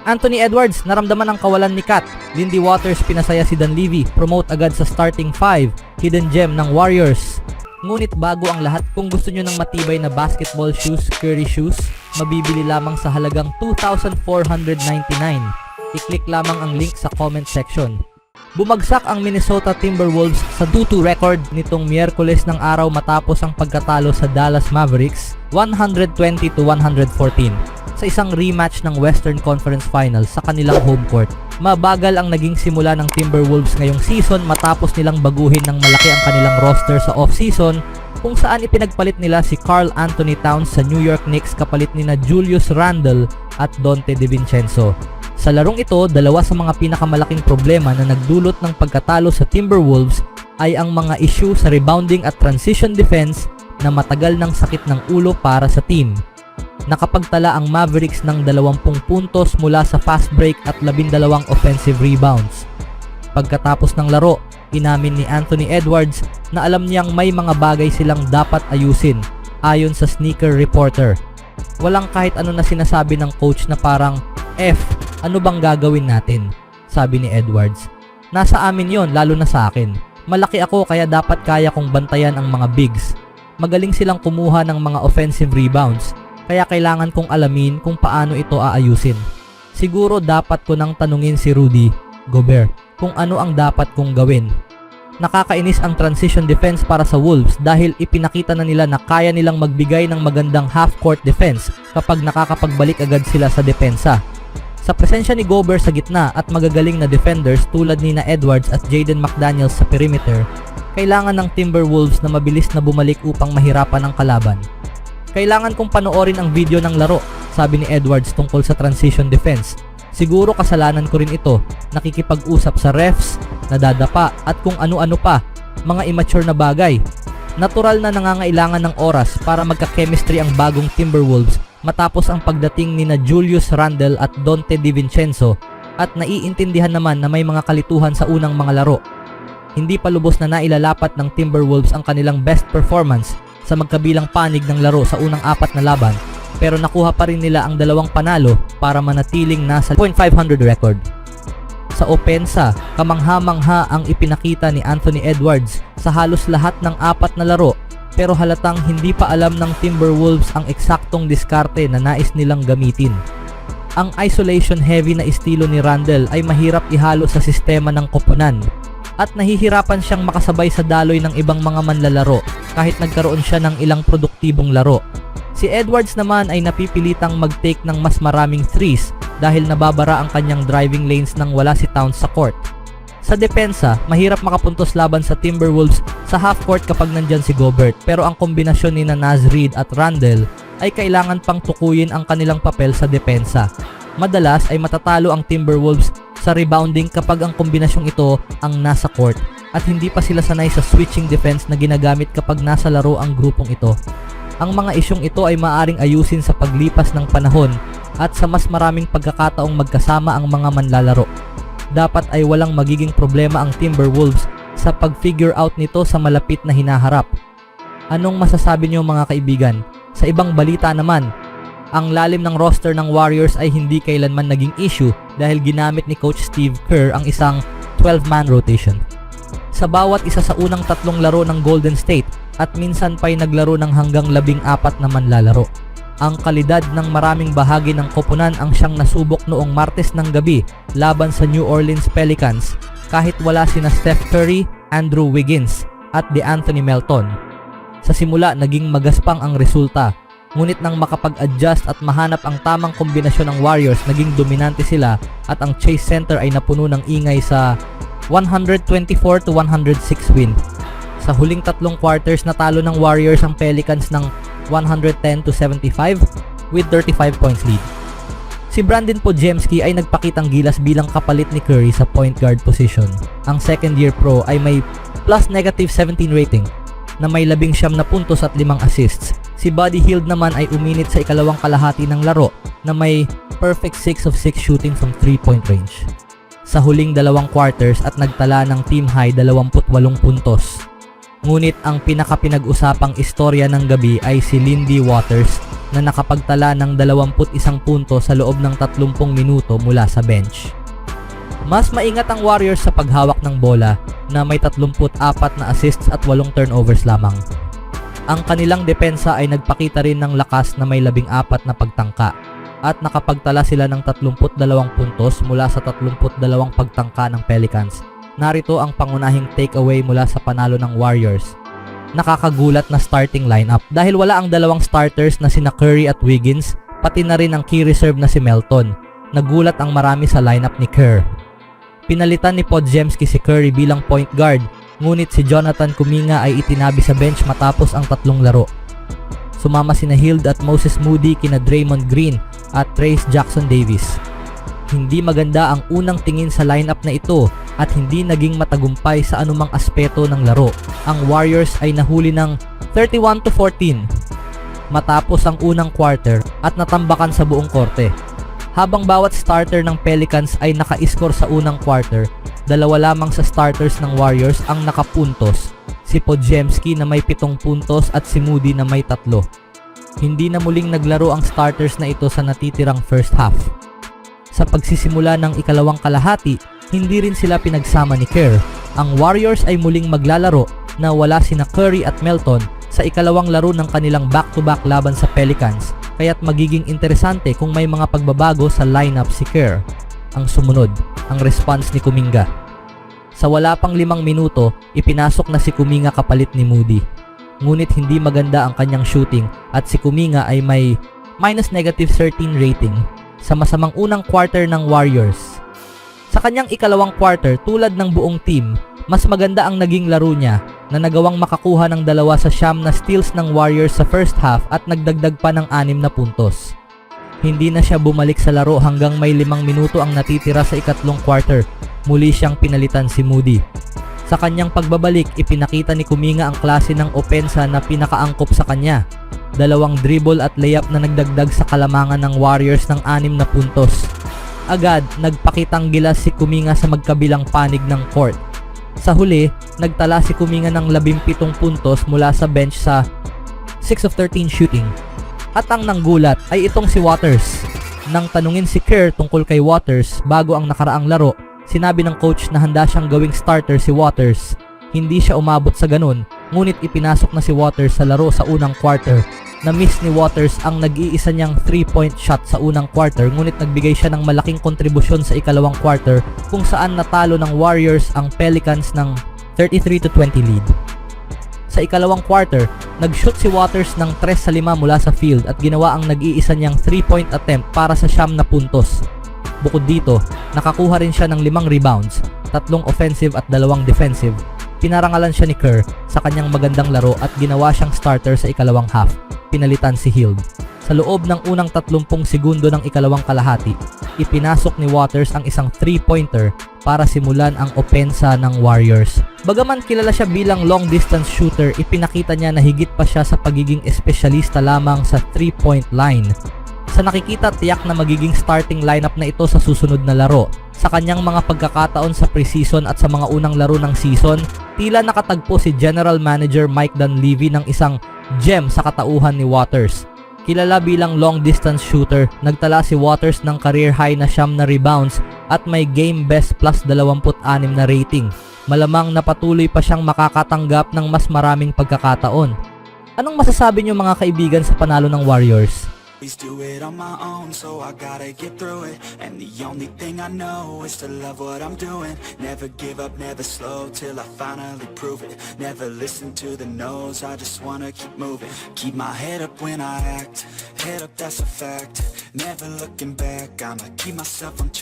Anthony Edwards, naramdaman ang kawalan ni Kat. Lindy Waters, pinasaya si Dunleavy. Promote agad sa starting 5. Hidden gem ng Warriors. Ngunit bago ang lahat, kung gusto nyo ng matibay na basketball shoes, Curry shoes, mabibili lamang sa halagang $2,499. I-click lamang ang link sa comment section. Bumagsak ang Minnesota Timberwolves sa 2-2 record nitong Miyerkules ng araw matapos ang pagkatalo sa Dallas Mavericks 120-114 sa isang rematch ng Western Conference Finals sa kanilang home court. Mabagal ang naging simula ng Timberwolves ngayong season matapos nilang baguhin ng malaki ang kanilang roster sa off-season, kung saan ipinagpalit nila si Karl Anthony Towns sa New York Knicks kapalit nina Julius Randle at Donte DiVincenzo. Sa larong ito, dalawa sa mga pinakamalaking problema na nagdulot ng pagkatalo sa Timberwolves ay ang mga issue sa rebounding at transition defense na matagal ng sakit ng ulo para sa team. Nakapagtala ang Mavericks ng 20 puntos mula sa fast break at 12 offensive rebounds. Pagkatapos ng laro, inamin ni Anthony Edwards na alam niyang may mga bagay silang dapat ayusin ayon sa Sneaker Reporter. Walang kahit ano na sinasabi ng coach na parang, ano bang gagawin natin? Sabi ni Edwards. Nasa amin yon, lalo na sa akin. Malaki ako kaya dapat kaya kong bantayan ang mga bigs. Magaling silang kumuha ng mga offensive rebounds, kaya kailangan kong alamin kung paano ito aayusin. Siguro dapat ko nang tanungin si Rudy Gobert kung ano ang dapat kong gawin. Nakakainis ang transition defense para sa Wolves dahil ipinakita na nila na kaya nilang magbigay ng magandang half-court defense kapag nakakapagbalik agad sila sa depensa. Sa presensya ni Gobert sa gitna at magagaling na defenders tulad ni Edwards at Jaden McDaniels sa perimeter, kailangan ng Timberwolves na mabilis na bumalik upang mahirapan ang kalaban. Kailangan kong panoorin ang video ng laro, sabi ni Edwards tungkol sa transition defense. Siguro kasalanan ko rin ito, nakikipag-usap sa refs, nadadapa at kung ano-ano pa, mga immature na bagay. Natural na nangangailangan ng oras para magka-chemistry ang bagong Timberwolves matapos ang pagdating ni Julius Randle at Donte DiVincenzo at naiintindihan naman na may mga kalituhan sa unang mga laro. Hindi pa lubos na nailalapat ng Timberwolves ang kanilang best performance sa magkabilang panig ng laro sa unang 4 na laban, pero nakuha pa rin nila ang 2 panalo para manatiling nasa .500 record. Sa opensa, kamangha-mangha ang ipinakita ni Anthony Edwards sa halos lahat ng 4 na laro, pero halatang hindi pa alam ng Timberwolves ang eksaktong diskarte na nais nilang gamitin. Ang isolation heavy na estilo ni Randle ay mahirap ihalo sa sistema ng koponan at nahihirapan siyang makasabay sa daloy ng ibang mga manlalaro kahit nagkaroon siya ng ilang produktibong laro. Si Edwards naman ay napipilitang mag-take ng mas maraming threes dahil nababara ang kanyang driving lanes nang wala si Towns sa court. Sa depensa, mahirap makapuntos laban sa Timberwolves sa half-court kapag nandyan si Gobert, pero ang kombinasyon ni Naz Reid at Randle ay kailangan pang tukuyin ang kanilang papel sa depensa. Madalas ay matatalo ang Timberwolves sa rebounding kapag ang kombinasyong ito ang nasa court at hindi pa sila sanay sa switching defense na ginagamit kapag nasa laro ang grupong ito. Ang mga isyong ito ay maaring ayusin sa paglipas ng panahon at sa mas maraming pagkakataong magkasama ang mga manlalaro. Dapat ay walang magiging problema ang Timberwolves sa pag-figure out nito sa malapit na hinaharap. Anong masasabi niyo mga kaibigan? Sa ibang balita naman, ang lalim ng roster ng Warriors ay hindi kailanman naging issue dahil ginamit ni Coach Steve Kerr ang isang 12-man rotation. Sa bawat isa sa unang 3 laro ng Golden State at minsan pa'y naglaro ng hanggang 14 na manlalaro. Ang kalidad ng maraming bahagi ng koponan ang siyang nasubok noong Martes ng gabi laban sa New Orleans Pelicans kahit wala sina Steph Curry, Andrew Wiggins at DeAnthony Melton. Sa simula naging magaspang ang resulta, ngunit nang makapag-adjust at mahanap ang tamang kombinasyon ng Warriors, naging dominante sila at ang Chase Center ay napuno ng ingay sa 124-106 win. Sa huling 3 quarters natalo ng Warriors ang Pelicans ng 110-75 with 35 points lead. Si Brandon Podziemski ay nagpakitang gilas bilang kapalit ni Curry sa point guard position. Ang second year pro ay may plus negative 17 rating na may 19 na puntos at 5 assists. Si Buddy Hield naman ay uminit sa ikalawang kalahati ng laro na may perfect 6 of 6 shooting from 3-point range. Sa huling 2 quarters at nagtala ng team high 28 puntos. Ngunit ang pinaka-pinag-usapang istorya ng gabi ay si Lindy Waters na nakapagtala ng 21 punto sa loob ng 30 minuto mula sa bench. Mas maingat ang Warriors sa paghawak ng bola na may 34 na assists at 8 turnovers lamang. Ang kanilang depensa ay nagpakita rin ng lakas na may 14 na pagtangka at nakapagtala sila ng 32 puntos mula sa 32 pagtangka ng Pelicans. Narito ang pangunahing takeaway mula sa panalo ng Warriors. Nakakagulat na starting lineup dahil wala ang dalawang starters na sina Curry at Wiggins, pati na rin ang key reserve na si Melton. Nagulat ang marami sa lineup ni Kerr. Pinalitan ni Podziemski si Curry bilang point guard, ngunit si Jonathan Kuminga ay itinabi sa bench matapos ang 3 laro. Sumama sina Hield at Moses Moody kina Draymond Green at Trayce Jackson-Davis. Hindi maganda ang unang tingin sa lineup na ito at hindi naging matagumpay sa anumang aspeto ng laro. Ang Warriors ay nahuli ng 31-14 matapos ang unang quarter at natambakan sa buong korte. Habang bawat starter ng Pelicans ay naka-score sa unang quarter, dalawa lamang sa starters ng Warriors ang nakapuntos, si Podziemski na may 7 puntos at si Moody na may 3. Hindi na muling naglaro ang starters na ito sa natitirang first half. Sa pagsisimula ng ikalawang kalahati, hindi rin sila pinagsama ni Kerr. Ang Warriors ay muling maglalaro na wala sina Curry at Melton sa ikalawang laro ng kanilang back-to-back laban sa Pelicans, kaya't magiging interesante kung may mga pagbabago sa lineup si Kerr. Ang sumunod, ang response ni Kuminga. Sa wala pang 5 minuto, ipinasok na si Kuminga kapalit ni Moody. Ngunit hindi maganda ang kanyang shooting at si Kuminga ay may -13 rating sa masamang unang quarter ng Warriors. Sa kanyang ikalawang quarter, tulad ng buong team, mas maganda ang naging laro niya na nagawang makakuha ng 2 sa 9 na steals ng Warriors sa first half at nagdagdag pa ng 6 na puntos. Hindi na siya bumalik sa laro hanggang may 5 minuto ang natitira sa ikatlong quarter. Muli siyang pinalitan si Moody. Sa kanyang pagbabalik, ipinakita ni Kuminga ang klase ng opensa na pinakaangkop sa kanya. 2 dribble at layup na nagdagdag sa kalamangan ng Warriors ng 6 na puntos. Agad, nagpakitang gilas si Kuminga sa magkabilang panig ng court. Sa huli, nagtala si Kuminga ng 17 puntos mula sa bench sa 6 of 13 shooting. At ang nanggulat ay itong si Waters. Nang tanungin si Kerr tungkol kay Waters bago ang nakaraang laro, sinabi ng coach na handa siyang gawing starter si Waters. Hindi siya umabot sa ganun, ngunit ipinasok na si Waters sa laro sa unang quarter. Na-miss ni Waters ang nag-iisa niyang 3-point shot sa unang quarter, ngunit nagbigay siya ng malaking kontribusyon sa ikalawang quarter kung saan natalo ng Warriors ang Pelicans ng 33-20 lead. Sa ikalawang quarter, nag-shoot si Waters ng 3 sa 5 mula sa field at ginawa ang nag-iisa niyang 3-point attempt para sa 9 na puntos. Bukod dito, nakakuha rin siya ng 5 rebounds, 3 offensive at 2 defensive. Pinarangalan siya ni Kerr sa kanyang magandang laro at ginawa siyang starter sa ikalawang half. Pinalitan si Hield. Sa loob ng unang 30 segundo ng ikalawang kalahati, ipinasok ni Waters ang isang 3-pointer para simulan ang opensa ng Warriors. Bagaman kilala siya bilang long distance shooter, ipinakita niya na higit pa siya sa pagiging espesyalista lamang sa 3-point line. Sa nakikita, tiyak na magiging starting lineup na ito sa susunod na laro. Sa kanyang mga pagkakataon sa preseason at sa mga unang laro ng season, tila nakatagpo si General Manager Mike Dunleavy ng isang gem sa katauhan ni Waters. Kilala bilang long distance shooter, nagtala si Waters ng career high na 9 na rebounds at may game best plus 26 na rating. Malamang na patuloy pa siyang makakatanggap ng mas maraming pagkakataon. Anong masasabi niyo mga kaibigan sa panalo ng Warriors? Always do it on my own, so I gotta get through it. And the only thing I know is to love what I'm doing. Never give up, never slow, till I finally prove it. Never listen to the no's, I just wanna keep moving. Keep my head up when I act, head up, that's a fact. Never looking back, I'ma keep myself on track.